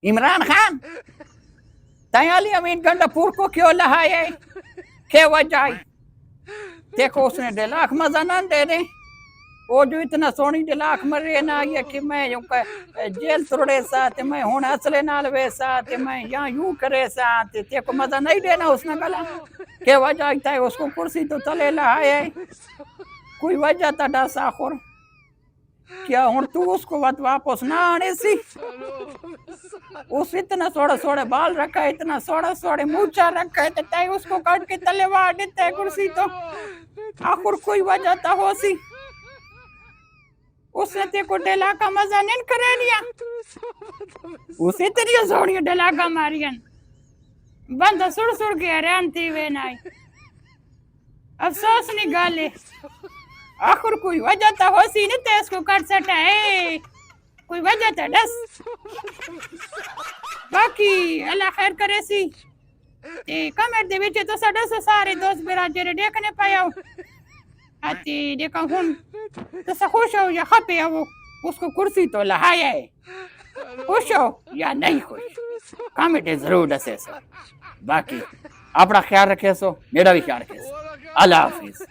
عمران خان تیالی امین گنڈا پور کو کیوں لہائے کیا وجہ آئی دیکھو اس نے ڈیلاک مزہ نہ دے دیں وہ جو اتنا سونی ڈیلاک مرے نہ آئیے کہ میں یوں کہ جیل ترڑے ساتھ میں ہون اصلے نال وے ساتھ میں یہاں یوں کرے ساتھ دیکھو مزہ نہیں دینا اس نے گلا کیا وجہ آئی تھا اس کو کرسی تو تلے لہائے کوئی وجہ تا ڈس آخر کیا ہوں تو اس کو واپس نہ آنے سی اس اتنا سوڑا سوڑے بال رکھا ہے اتنا سوڑا سوڑے موچا رکھا ہے تے اس کو کٹ کے تلے وہاں دیتا ہے کرسی تو آخر کوئی وجہ تا ہو سی اس نے تے کو ڈیلا کا مزہ نہیں کرے لیا اسے تیری سوڑی ڈیلا کا مارین بندہ سڑ سڑ کے حیران تھی وے نائی افسوس نہیں گالے آخر کوئی وجہ تا ہو سی نہیں تے اس کو کٹ سٹا ہے کوئی وجہ تا ڈس باقی اللہ خیر کرے سی کمر دے وچ تو ساڈا سارے دوست براجر دیکھنے پایا آتی دیکھا ہوں تو سا خوش ہو یا خپے ہو اس کو کرسی تو لہایا ہے خوش ہو یا نہیں خوش کامنٹ ضرور دسے سو باقی اپنا خیال رکھے سو میرا بھی خیال رکھے سو اللہ حافظ